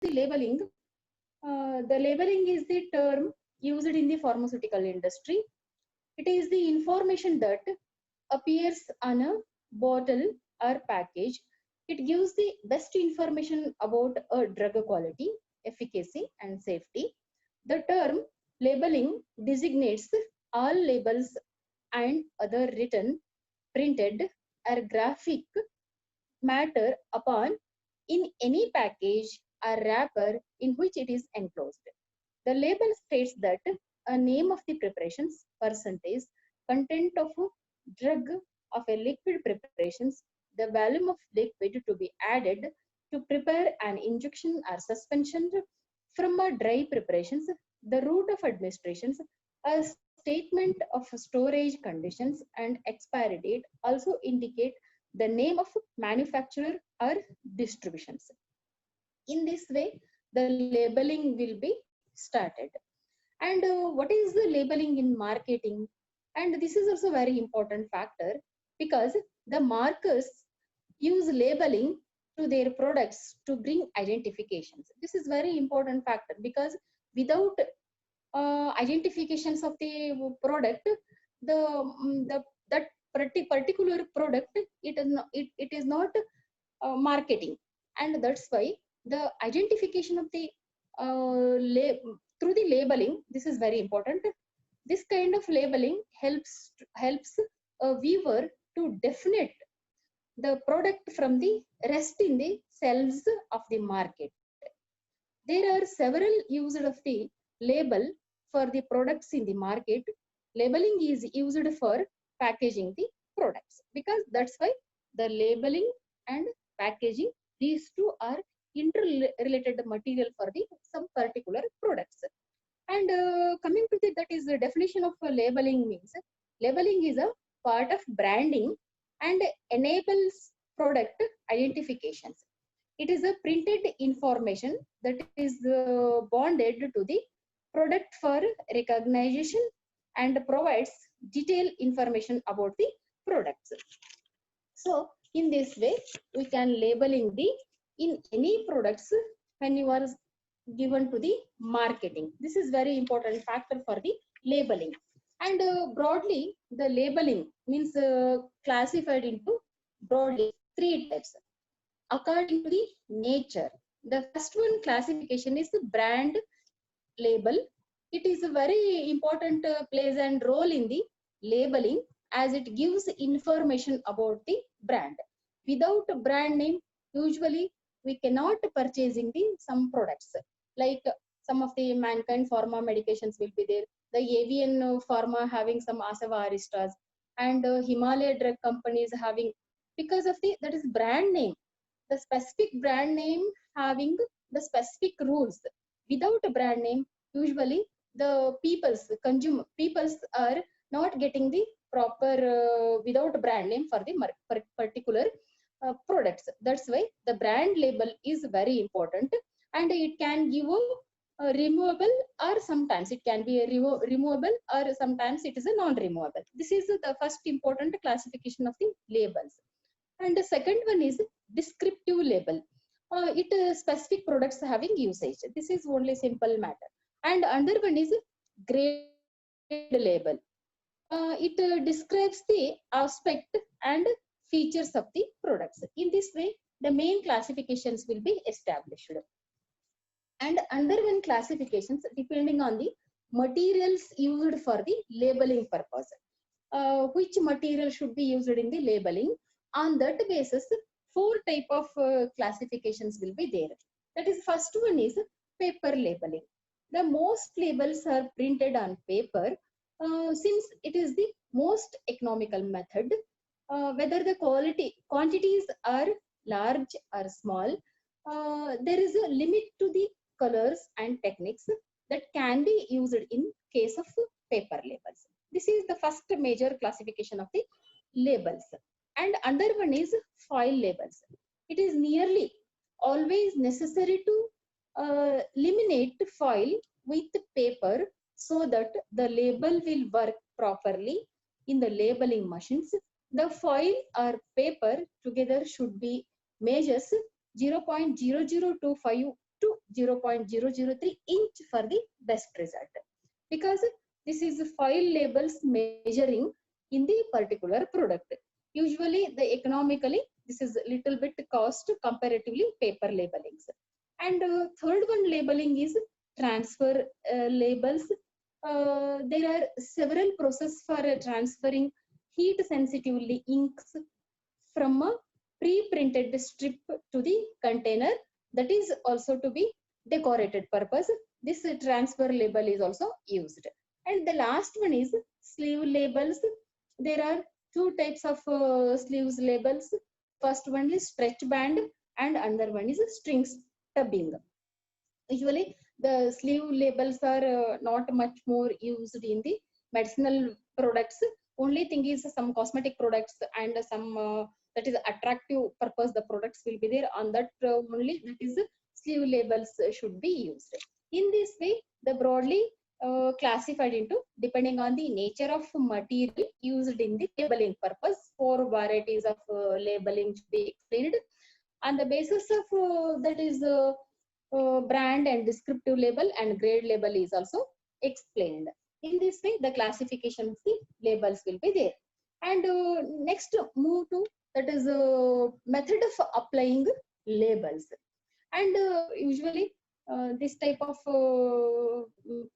the labeling? The labeling is the term used in the pharmaceutical industry. It is the information that appears on a bottle or package. It gives the best information about a drug quality, efficacy, and safety. The term labeling designates all labels and other written, printed, or graphic matter upon in any package or wrapper in which it is enclosed. The label states that a name of the preparations, percentage, content of a drug of a liquid preparations, the volume of liquid to be added to prepare an injection or suspension from a dry preparations, the route of administrations, a statement of storage conditions and expiry date also indicate the name of manufacturer or distributions. In this way, the labeling will be started. And what is the labeling in marketing? And this is also very important factor because the markers use labeling to their products to bring identifications. This is very important factor because without identifications of the product, the that particular product it is not marketing, and that's why the identification of the through the labeling, this is very important. This kind of labeling helps a viewer to definite the product from the rest in the shelves of the market. There are several uses of the label for the products in the market. Labeling is used for packaging the products because that's why the labeling and packaging, these two are interrelated material for the some particular products. And coming to that is the definition of labeling means labeling is a part of branding and enables product identifications. It is a printed information that is bonded to the product for recognition and provides detailed information about the products. So in this way, we can labeling the in any products when you are given to the marketing. This is very important factor for the labeling. And broadly, the labeling means classified into broadly three types according to the nature. The first one classification is the brand label. It is a very important plays and role in the labeling as it gives information about the brand. Without a brand name, usually we cannot purchasing the some products like some of the Mankind Pharma medications will be there. The avian pharma having some Asava Aristas and Himalaya drug companies having because of the that is brand name. The specific brand name having the specific rules. Without a brand name, usually the consumer peoples are not getting the proper without brand name for the particular products. That's why the brand label is very important, and it can give a removable or sometimes it can be a removable or sometimes it is a non-removable. This is the first important classification of the labels. And the second one is descriptive label. It specific products having usage. This is only simple matter. And another one is grade label. It describes the aspect and features of the products. In this way, the main classifications will be established. And under one classifications depending on the materials used for the labeling purpose. Which material should be used in the labeling? On that basis, four type of classifications will be there. That is, first one is paper labeling. The most labels are printed on paper since it is the most economical method. Whether the quantities are large or small, there is a limit to the colors and techniques that can be used in case of paper labels. This is the first major classification of the labels. And another one is foil labels. It is nearly always necessary to eliminate foil with paper so that the label will work properly in the labeling machines. The foil or paper together should be measures 0.0025 to 0.003 inch for the best result, because this is file labels measuring in the particular product. Usually the economically this is little bit cost comparatively paper labelings. And third one labeling is transfer labels. There are several processes for transferring heat sensitively inks from a pre-printed strip to the container, that is also to be decorated purpose. This transfer label is also used. And the last one is sleeve labels. There are two types of sleeves labels. First one is stretch band and another one is string stubbing. Usually the sleeve labels are not much more used in the medicinal products. Only thing is some cosmetic products and some that is attractive purpose the products will be there, on that only that is sleeve labels should be used. In this way the broadly classified into depending on the nature of material used in the labeling purpose. Four varieties of labeling should be explained. On the basis of that is brand and descriptive label and grade label is also explained. In this way the classification of the labels will be there. And next move to that is method of applying labels. And usually this type of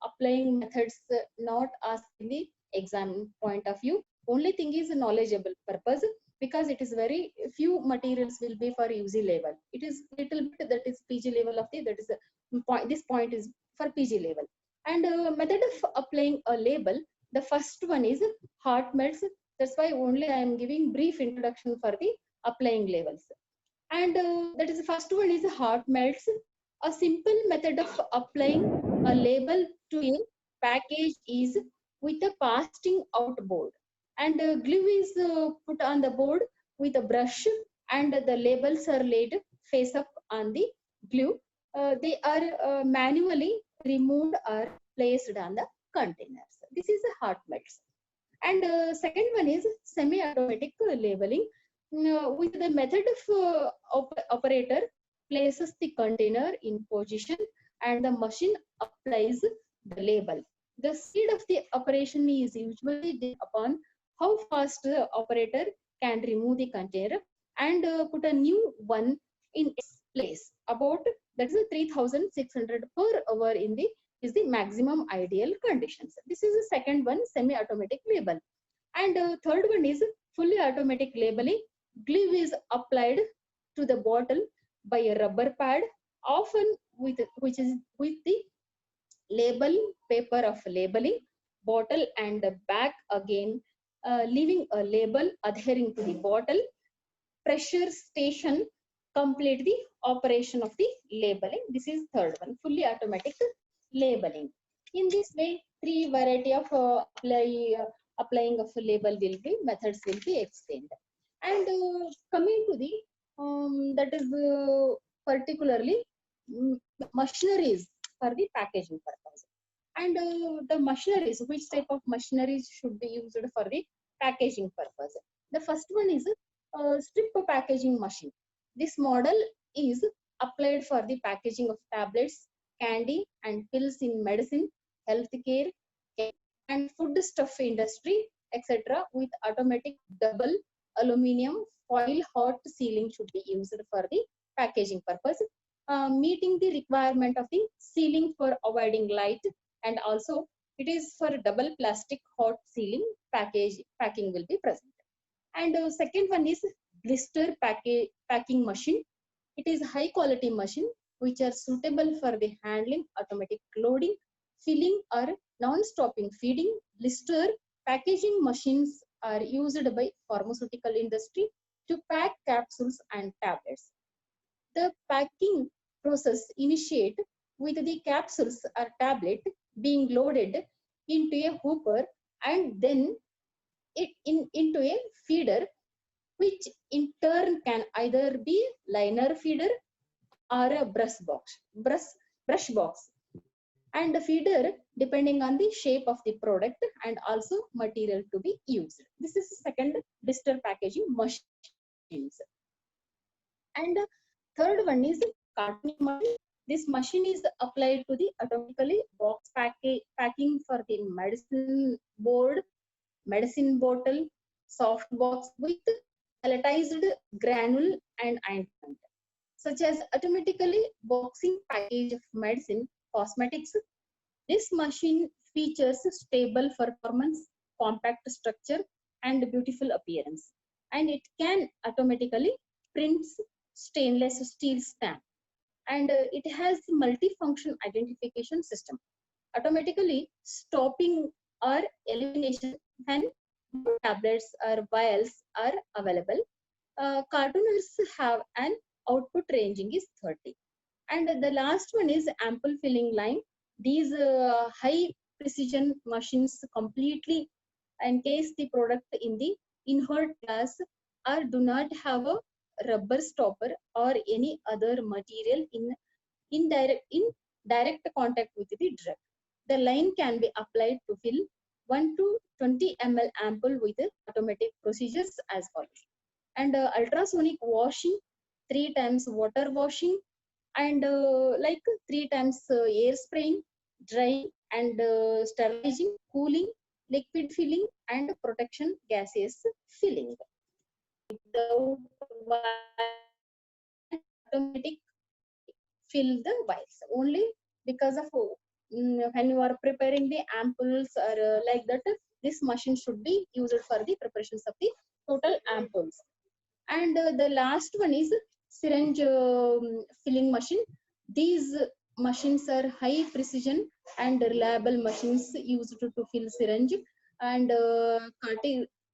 applying methods not asked in the exam point of view. Only thing is knowledgeable purpose, because it is very few materials will be for UG level. It is little bit that is PG level of the, that is point, this point is for PG level. And method of applying a label, the first one is hot melts. That's why only I am giving brief introduction for the applying labels. And that is the first one is hot melts. A simple method of applying a label to a package is with a casting out board, and glue is put on the board with a brush, and the labels are laid face up on the glue. They are manually removed or placed on the containers. This is a hot melts. And second one is semi-automatic labeling. With the method of operator places the container in position and the machine applies the label. The speed of the operation is usually dependent upon how fast the operator can remove the container and put a new one in its place. About that is 3,600 per hour in the is the maximum ideal conditions. This is the second one, semi-automatic label. And third one is fully automatic labeling. Glue is applied to the bottle by a rubber pad, often with which is with the label paper of labeling bottle and the back again, leaving a label adhering to the bottle. Pressure station complete the operation of the labeling. This is third one, fully automatic labeling. In this way, three variety of applying of label will be methods will be explained. And coming to the that is particularly machineries for the packaging purpose. And the machineries, which type of machineries should be used for the packaging purpose? The first one is strip packaging machine. This model is applied for the packaging of tablets, candy and pills in medicine, healthcare, and food stuff industry, etc. with automatic double aluminum foil hot sealing should be used for the packaging purpose, meeting the requirement of the sealing for avoiding light, and also it is for double plastic hot sealing packing will be present. And second one is blister packing machine. It is high quality machine which are suitable for the handling automatic loading, filling or non-stopping feeding. Blister packaging machines are used by pharmaceutical industry to pack capsules and tablets. The packing process initiate with the capsules or tablet being loaded into a hopper and then into a feeder, which in turn can either be liner feeder or a brush box. And the feeder depending on the shape of the product and also material to be used. This is the second blister packaging machines. And third one is cartoning machine. This machine is applied to the automatically box packing for the medicine board, medicine bottle, soft box with pelletized granule and ointment, such as automatically boxing package of medicine, cosmetics. This machine features stable performance, compact structure, and beautiful appearance. And it can automatically print stainless steel stamp. And it has multifunction identification system, automatically stopping or elimination when no tablets or vials are available. Cartooners have an output ranging is 30. And the last one is ample filling line. These high precision machines completely encase the product in the inert glass or do not have a rubber stopper or any other material in direct contact with the drug. The line can be applied to fill 1 to 20 ml ampoule with automatic procedures as follows. And ultrasonic washing, 3 times water washing, and like 3 times air spraying, drying and sterilizing, cooling, liquid filling, and protection gases filling. Without automatic fill the vials only because of when you are preparing the ampoules or like that, this machine should be used for the preparations of the total ampoules. And the last one is syringe filling machine. These machines are high precision and reliable machines used to fill syringe and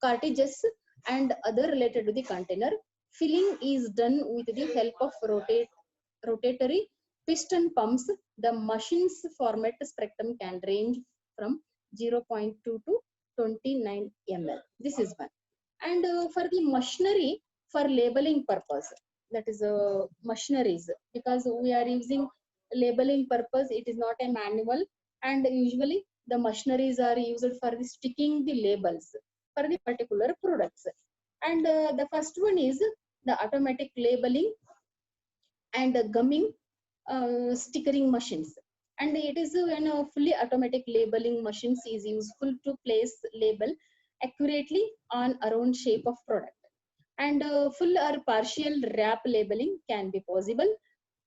cartridges and other related to the container. Filling is done with the help of rotatory piston pumps. The machine's format spectrum can range from 0.2 to 29 ml. This is one. And for the machinery, for labeling purpose, that is machineries, because we are using labeling purpose, it is not a manual, and usually the machineries are used for the sticking the labels for the particular products. And the first one is the automatic labeling and gumming stickering machines. And it is when a fully automatic labeling machines is useful to place label accurately on around shape of product. And full or partial wrap labeling can be possible.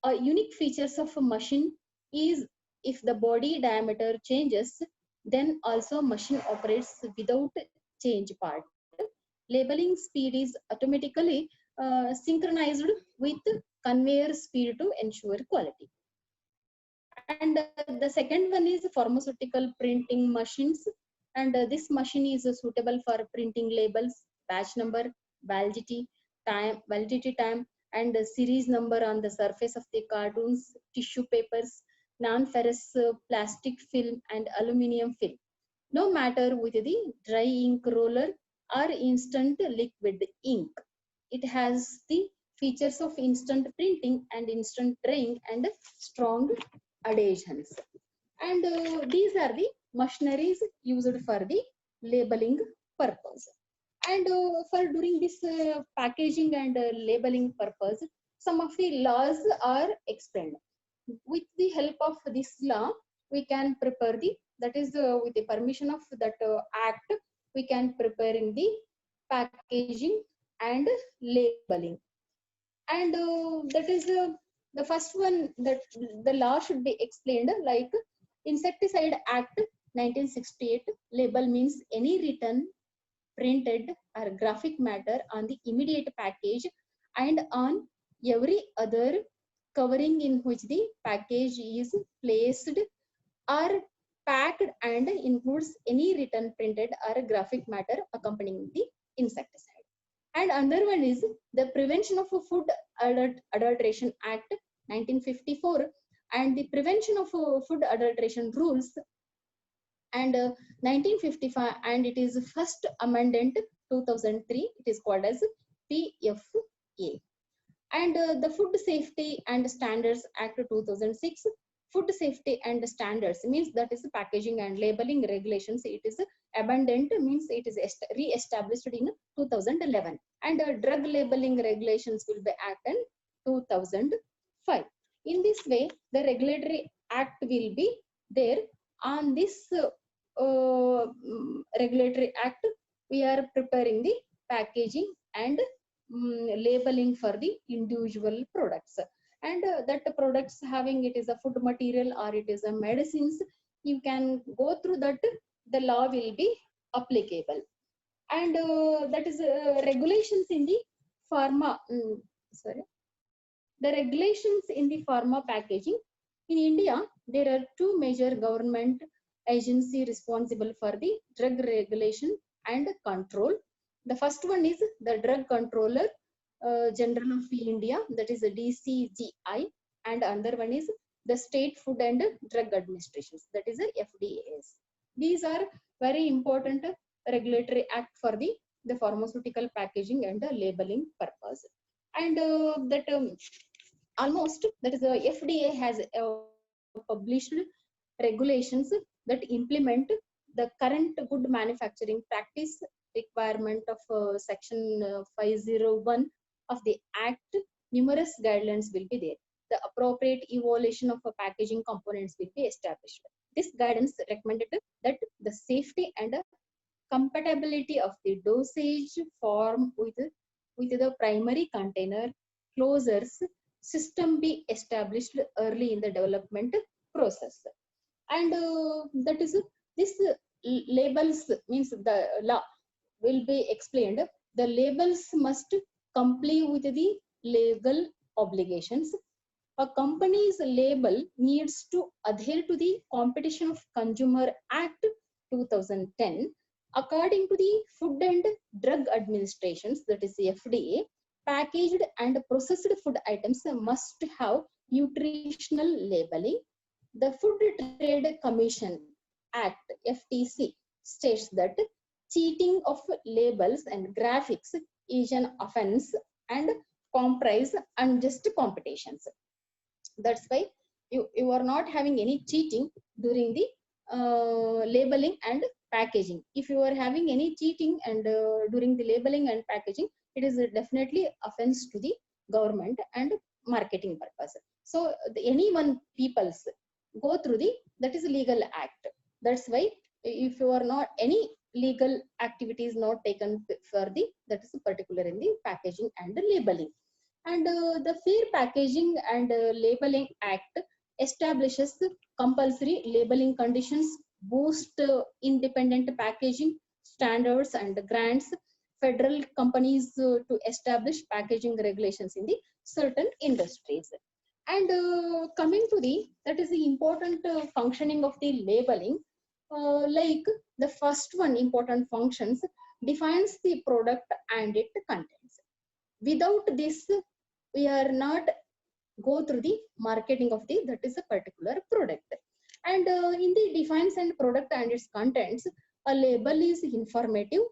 Unique features of a machine is if the body diameter changes, then also machine operates without change part. Labeling speed is automatically synchronized with conveyor speed to ensure quality. And the second one is pharmaceutical printing machines. And this machine is suitable for printing labels, batch number, validity time, and series number on the surface of the cartoons, tissue papers, non-ferrous plastic film, and aluminum film. No matter with the dry ink roller or instant liquid ink. It has the features of instant printing and instant drying and strong adhesions. And these are the machineries used for the labeling purpose. And for during this packaging and labeling purpose, some of the laws are explained. With the help of this law, we can prepare the, that is with the permission of that act, we can prepare in the packaging and labeling. And that is the first one, that the law should be explained like Insecticide Act 1968. Label means any written, printed or graphic matter on the immediate package and on every other covering in which the package is placed or packed, and includes any written, printed or graphic matter accompanying the insecticide. And another one is the Prevention of Food Adulteration Act 1954 and the Prevention of Food Adulteration Rules and 1955, and it is first amendment 2003. It is called as PFA. And the Food Safety and Standards Act 2006. Food safety and standards means that is packaging and labeling regulations. It is abundant, means it is re-established in 2011. And drug labeling regulations will be act in 2005. In this way, the regulatory act will be there. On this regulatory act, we are preparing the packaging and labeling for the individual products. And that products having it is a food material or it is a medicines, you can go through that, the law will be applicable. And that is regulations in the pharma, sorry, the regulations in the pharma packaging. In India, there are two major government agencies responsible for the drug regulation and control. The first one is the Drug Controller General of India, that is the DCGI, and another one is the State Food and Drug Administrations, that is the FDAs. These are very important regulatory act for the pharmaceutical packaging and labeling purpose. And that almost, that is the FDA has published regulations that implement the current good manufacturing practice requirement of section 501 of the act. Numerous guidelines will be there. The appropriate evaluation of packaging components will be established. This guidance recommended that the safety and compatibility of the dosage form with the primary container closures system be established early in the development process. And that is this labels means the law will be explained. The labels must comply with the legal obligations. A company's label needs to adhere to the Competition of Consumer Act 2010. According to the Food and Drug Administrations, that is the FDA, packaged and processed food items must have nutritional labeling. The Food Trade Commission Act, FTC, states that cheating of labels and graphics is an offense and comprise unjust competitions. That's why you are not having any cheating during the labeling and packaging. If you are having any cheating and during the labeling and packaging, it is definitely offense to the government and marketing purpose. So anyone peoples go through the, that is a legal act. That's why if you are not any legal activities not taken for the, that is particular in the packaging and the labeling. And the Fair Packaging and Labeling Act establishes compulsory labeling conditions, boost independent packaging standards, and grants federal companies to establish packaging regulations in the certain industries. And coming to the, that is the important functioning of the labeling, like the first one important functions defines the product and its contents. Without this, we are not go through the marketing of the, that is a particular product. And in the defines and product and its contents, a label is informative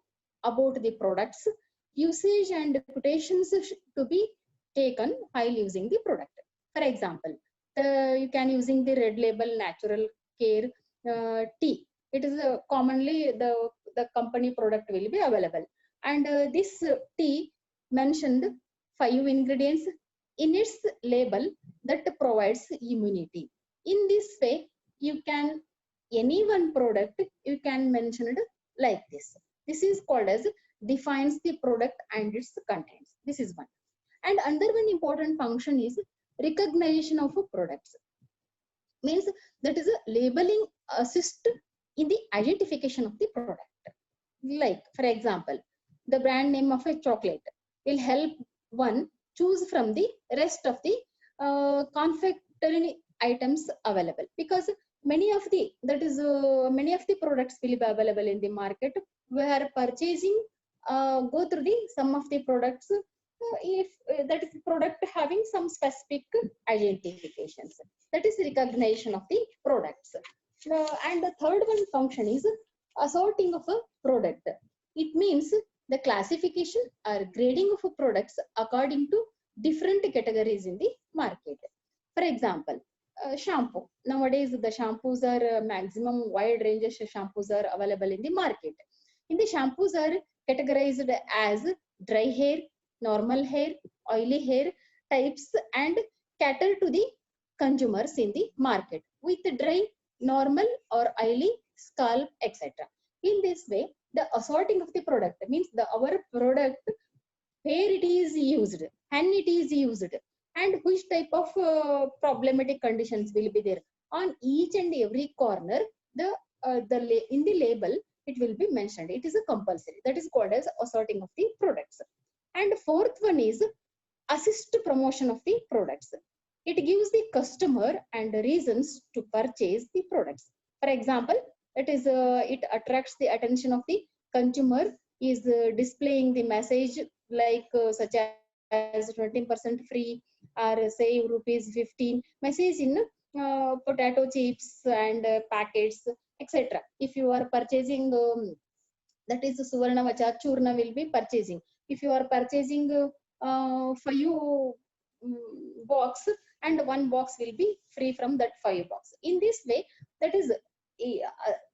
about the products, usage and quotations to be taken while using the product. For example, you can using the red label natural care tea. It is commonly the company product will be available. And this tea mentioned 5 ingredients in its label that provides immunity. In this way, you can, any one product, you can mention it like this. This is called as defines the product and its contents. This is one. And another one important function is recognition of products. Means that is a labeling assist in the identification of the product. Like, for example, the brand name of a chocolate will help one choose from the rest of the confectionery items available, because many of the, that is many of the products will be available in the market. We are purchasing go through the some of the products if that is product having some specific identifications, that is recognition of the products. And the third one function is assorting of a product. It means the classification or grading of products according to different categories in the market. For example, shampoo. Nowadays, the shampoos are maximum wide ranges of shampoos are available in the market. In the shampoos are categorized as dry hair, normal hair, oily hair types, and cater to the consumers in the market with dry, normal or oily, scalp, etc. In this way, the assorting of the product means our product, where it is used and it is used, and which type of problematic conditions will be there on each and every corner. In the label it will be mentioned. It is a compulsory. That is called as assorting of the products. And fourth one is assist promotion of the products. It gives the customer and reasons to purchase the products. For example, it attracts the attention of the consumer, is displaying the message like such as 20% free, or say rupees 15 message in potato chips and packets, etc. If you are purchasing, that is Suvarna Vacha Churna will be purchasing. If you are purchasing 5 box, and 1 box will be free from that 5 box. In this way, that is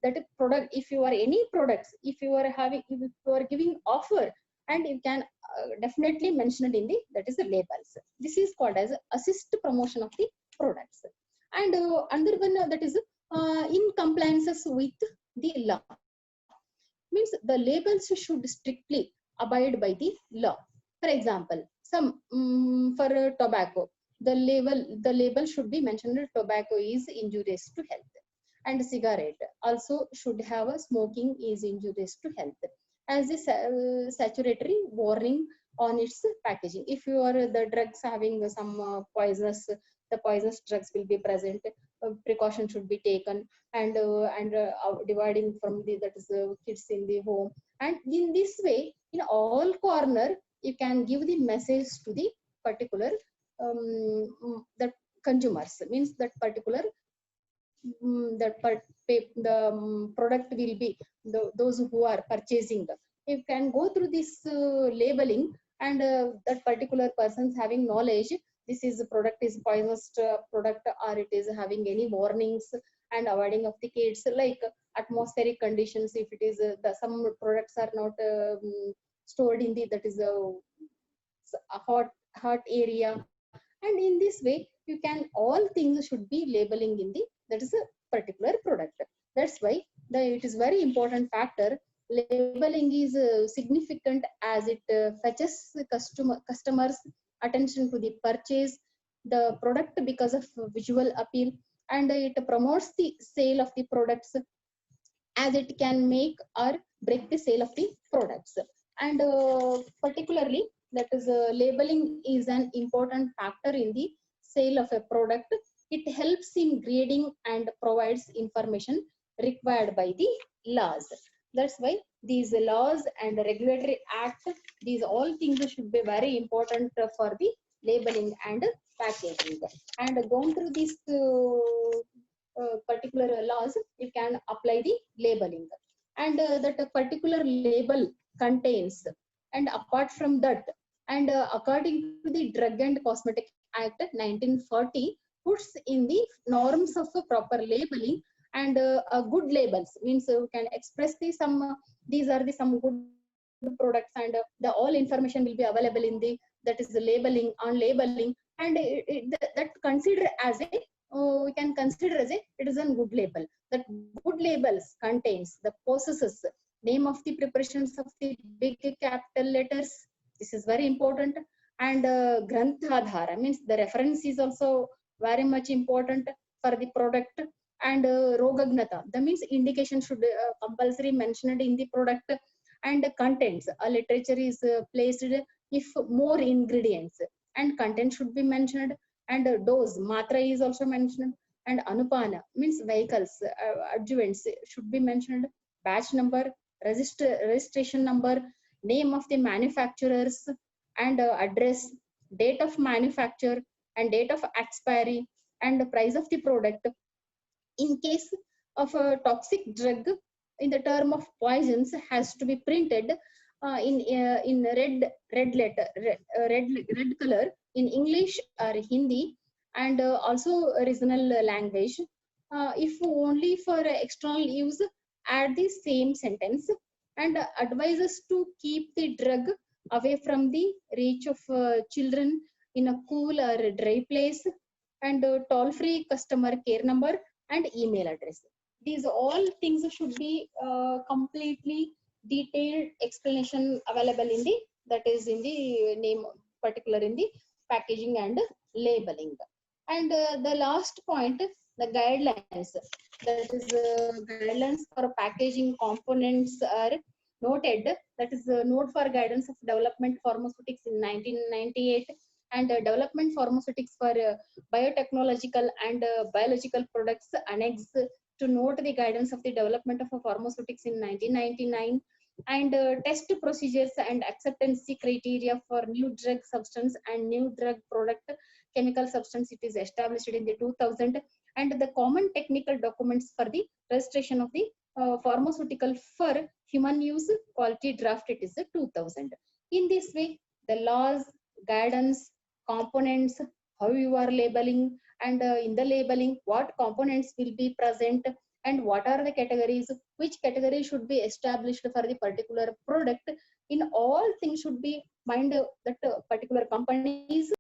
that product. If you are any products, if you are giving offer, and you can definitely mention it in the, that is the labels. This is called as assist promotion of the products. And another one, that is in compliances with the law, means the labels should strictly abide by the law. For example, for tobacco, the label should be mentioned that tobacco is injurious to health, and cigarette also should have a smoking is injurious to health as a saturatory warning on its packaging. If you are the drugs having some the poisonous drugs will be present. Precaution should be taken, and dividing from the, that is kids in the home. And in this way, in all corner, you can give the message to the particular that consumers, means that particular product will be those who are purchasing. You can go through this labeling, and that particular person's having knowledge, this is the product is poisonous product, or it is having any warnings, and avoiding of the kids, like atmospheric conditions. If it is some products are not stored in the, that is a hot area, and in this way you can, all things should be labeling in the, that is a particular product. That's why it is very important factor. Labeling is significant as it fetches customers attention to the purchase the product because of visual appeal, and it promotes the sale of the products, as it can make or break the sale of the products. And particularly, that is labeling is an important factor in the sale of a product. It helps in grading and provides information required by the laws. That's why these laws and the regulatory act, these all things should be very important for the labeling and packaging. And going through these particular laws, you can apply the labeling. And that a particular label contains, and apart from that, and according to the Drug and Cosmetic Act 1940, puts in the norms of a proper labeling, and good labels, means we can express the some these are the some good products, and the all information will be available in the, that is the labeling, on labeling. And that consider as a we can consider as a, it is a good label. That good labels contains the processes, name of the preparations of the big capital letters. This is very important. And Granthadhara, means the reference is also very much important for the product. And Rogagnata, that means indication should compulsory mentioned in the product. And contents, a literature is placed if more ingredients, and content should be mentioned. And dose, matra is also mentioned. And Anupana, means vehicles, adjuvants should be mentioned. Batch number, registration number, name of the manufacturers, and address, date of manufacture, and date of expiry, and the price of the product. In case of a toxic drug, in the term of poisons, has to be printed in red color in English or Hindi, and also regional language. If only for external use, add the same sentence. And advises to keep the drug away from the reach of children in a cool or dry place. and toll-free customer care number and email address. These all things should be completely detailed explanation available in the, that is in the name, particular in the packaging and labeling. And the last point, the guidelines, that is guidelines for packaging components are noted, that is note for guidance of development pharmaceutics in 1998, and development pharmaceutics for biotechnological and biological products annex to note the guidance of the development of pharmaceutics in 1999, and test procedures and acceptance criteria for new drug substance and new drug product chemical substance, it is established in the 2000, and the common technical documents for the registration of the pharmaceutical for human use quality draft, it is 2000. In this way, the laws, guidance, components, how you are labeling, and in the labeling what components will be present, and what are the categories, which category should be established for the particular product, in all things should be mind that particular companies